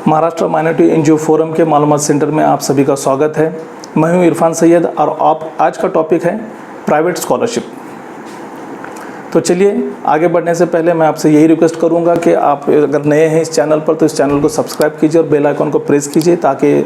Maharashtra minority NGO forum के मालूमात centre में आप सभी का स्वागत है। मैं हूं इरफान सैयद और आज का टॉपिक है प्राइवेट स्कॉलरशिप। तो चलिए आगे बढ़ने से पहले मैं आपसे यही रिक्वेस्ट करूंगा कि आप अगर नए हैं इस चैनल पर तो इस चैनल को सब्सक्राइब कीजिए और बेल आइकन को प्रेस कीजिए ताकि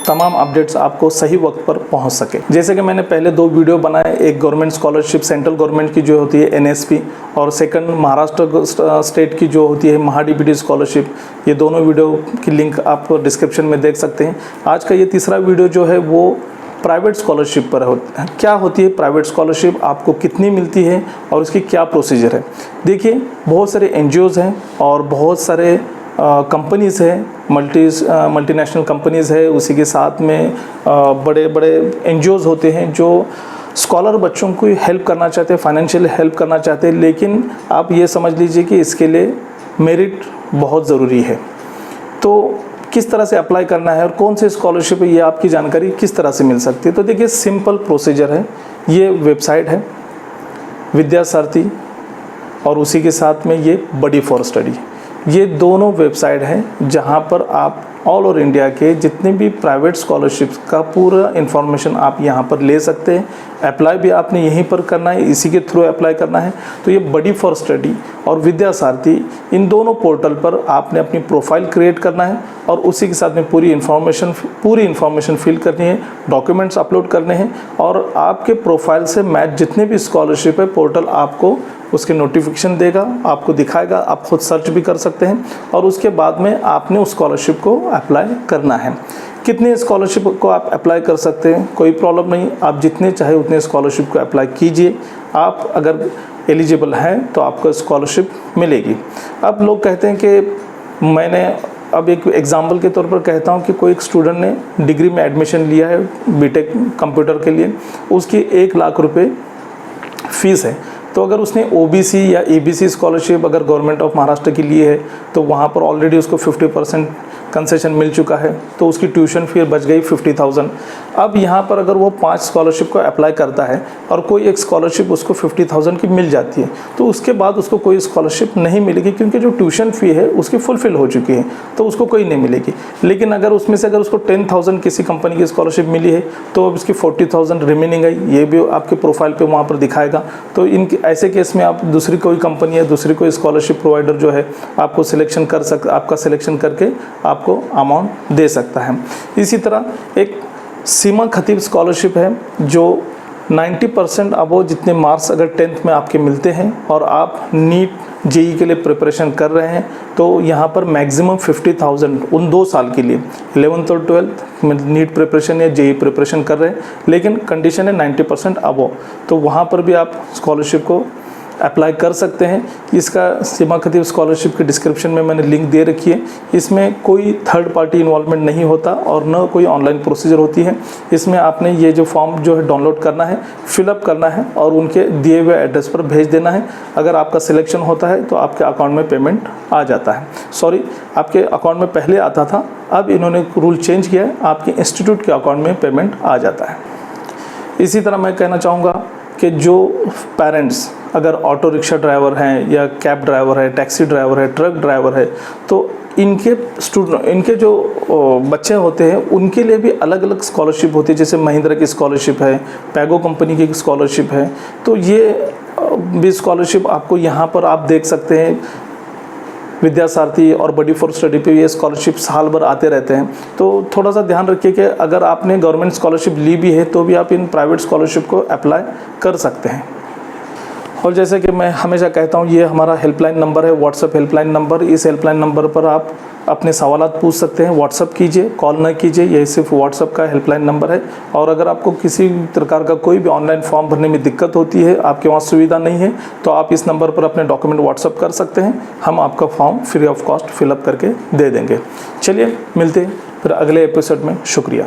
तमाम अपडेट्स आपको सही वक्त पर पहुंच सके। जैसे कि मैंने पहले 2 वीडियो बनाए, एक गवर्नमेंट स्कॉलरशिप सेंट्रल गवर्नमेंट की जो होती है एनएसपी और सेकंड महाराष्ट्र स्टेट की जो होती है महाडीबीटी स्कॉलरशिप। ये दोनों वीडियो की लिंक आप डिस्क्रिप्शन में देख सकते हैं। आज का ये तीसरा वीडियो जो है वो प्राइवेट स्कॉलरशिप पर है। क्या होती है प्राइवेट स्कॉलरशिप, आपको कितनी मिलती है और इसकी क्या प्रोसीजर है। देखिए, बहुत सारे एनजीओज़ हैं और बहुत सारे कंपनीज़ है, मल्टीनेशनल कंपनीज़ है, उसी के साथ में बड़े बड़े एनजीओज़ होते हैं जो स्कॉलर बच्चों को हेल्प करना चाहते हैं, फाइनेंशियल हेल्प करना चाहते हैं। लेकिन आप ये समझ लीजिए कि इसके लिए मेरिट बहुत ज़रूरी है। तो किस तरह से अप्लाई करना है और कौन से स्कॉलरशिप है, ये आपकी जानकारी किस तरह से मिल सकती है। तो देखिए, सिंपल प्रोसीजर है। ये वेबसाइट है विद्यासारथी और उसी के साथ में ये बडी फॉर स्टडी। ये दोनों वेबसाइट हैं जहां पर आप ऑल ओवर इंडिया के जितने भी प्राइवेट स्कॉलरशिप्स का पूरा इन्फॉर्मेशन आप यहां पर ले सकते हैं। अप्लाई भी आपने यहीं पर करना है, इसी के थ्रू अप्लाई करना है। तो ये बडी फॉर स्टडी और विद्यासारथी, इन दोनों पोर्टल पर आपने अपनी प्रोफाइल क्रिएट करना है और उसी के साथ में पूरी इन्फॉर्मेशन फिल करनी है, डॉक्यूमेंट्स अपलोड करने हैं और आपके प्रोफाइल से मैच जितने भी स्कॉलरशिप है पोर्टल आपको उसके नोटिफिकेशन देगा, आपको दिखाएगा। आप खुद सर्च भी कर सकते हैं और उसके बाद में आपने उस स्कॉलरशिप को अप्लाई करना है। कितने स्कॉलरशिप को आप अप्लाई कर सकते हैं, कोई प्रॉब्लम नहीं, आप जितने चाहे उतने स्कॉलरशिप को अप्लाई कीजिए। आप अगर एलिजिबल हैं तो आपको स्कॉलरशिप मिलेगी। अब लोग कहते हैं कि मैंने अब एक एग्जाम्पल के तौर पर कहता हूं कि कोई एक स्टूडेंट ने डिग्री में एडमिशन लिया है बीटेक कंप्यूटर के लिए, उसकी 1 लाख रुपये फ़ीस है। तो अगर उसने ओबीसी या ईबीसी स्कॉलरशिप अगर गवर्नमेंट ऑफ महाराष्ट्र की लिए है तो वहाँ पर ऑलरेडी उसको 50% कंसेशन मिल चुका है, तो उसकी ट्यूशन फी बच गई 50,000। अब यहाँ पर अगर वो 5 स्कॉलरशिप को अप्लाई करता है और कोई एक स्कॉलरशिप उसको 50,000 की मिल जाती है, तो उसके बाद उसको कोई स्कॉलरशिप नहीं मिलेगी क्योंकि जो ट्यूशन फ़ी है उसकी फुलफ़िल हो चुकी है, तो उसको कोई नहीं मिलेगी। लेकिन अगर उसमें से अगर उसको 10,000 किसी कंपनी की स्कॉलरशिप मिली है तो अब उसकी 40,000 रिमेनिंग है, ये भी आपके प्रोफाइल पर वहाँ पर दिखाएगा। तो ऐसे केस में आप दूसरी कोई कंपनी या दूसरी कोई स्कॉलरशिप प्रोवाइडर जो है आपका सिलेक्शन करके आपको अमाउंट दे सकता है। इसी तरह एक सीमा खतीब स्कॉलरशिप है जो 90% अबव जितने मार्क्स अगर 10th में आपके मिलते हैं और आप नीट जेई के लिए प्रिपरेशन कर रहे हैं तो यहाँ पर मैक्सिमम 50,000 उन 2 साल के लिए 11th और 12th में नीट प्रिपरेशन या जेई प्रिपरेशन कर रहे हैं, लेकिन कंडीशन है 90% अबव, तो वहाँ पर भी आप स्कॉलरशिप को अप्लाई कर सकते हैं। इसका सीमा खतीब स्कॉलरशिप के डिस्क्रिप्शन में मैंने लिंक दे रखी है। इसमें कोई थर्ड पार्टी इन्वॉल्वमेंट नहीं होता और न कोई ऑनलाइन प्रोसीजर होती है। इसमें आपने ये जो फॉर्म जो है डाउनलोड करना है, फिलअप करना है और उनके दिए हुए एड्रेस पर भेज देना है। अगर आपका सिलेक्शन होता है तो आपके अकाउंट में पेमेंट आ जाता है। सॉरी, आपके अकाउंट में पहले आता था, अब इन्होंने रूल चेंज किया है, आपके इंस्टीट्यूट के अकाउंट में पेमेंट आ जाता है। इसी तरह मैं कहना चाहूँगा कि जो पेरेंट्स अगर ऑटो रिक्शा ड्राइवर हैं या कैब ड्राइवर है, टैक्सी ड्राइवर है, ट्रक ड्राइवर है, तो इनके जो बच्चे होते हैं उनके लिए भी अलग अलग स्कॉलरशिप होती है। जैसे महिंद्रा की स्कॉलरशिप है, पैगो कंपनी की स्कॉलरशिप है, तो ये भी स्कॉलरशिप आपको यहाँ पर आप देख सकते हैं। विद्यासारथी और बडी फॉर स्टडी पे ये स्कॉलरशिप साल भर आते रहते हैं, तो थोड़ा सा ध्यान रखिए कि अगर आपने गवर्नमेंट स्कॉलरशिप ली भी है तो भी आप इन प्राइवेट स्कॉलरशिप को अप्लाई कर सकते हैं। और जैसे कि मैं हमेशा कहता हूँ, ये हमारा हेल्पलाइन नंबर है, व्हाट्सएप हेल्पलाइन नंबर। इस हेल्पलाइन नंबर पर आप अपने सवालात पूछ सकते हैं। व्हाट्सएप कीजिए, कॉल न कीजिए, ये सिर्फ व्हाट्सएप का हेल्पलाइन नंबर है। और अगर आपको किसी प्रकार का कोई भी ऑनलाइन फॉर्म भरने में दिक्कत होती है, आपके वहाँ सुविधा नहीं है, तो आप इस नंबर पर अपने डॉक्यूमेंट व्हाट्सएप कर सकते हैं। हम आपका form free of cost fill up करके दे देंगे। चलिए मिलते हैं फिर अगले एपिसोड में। शुक्रिया।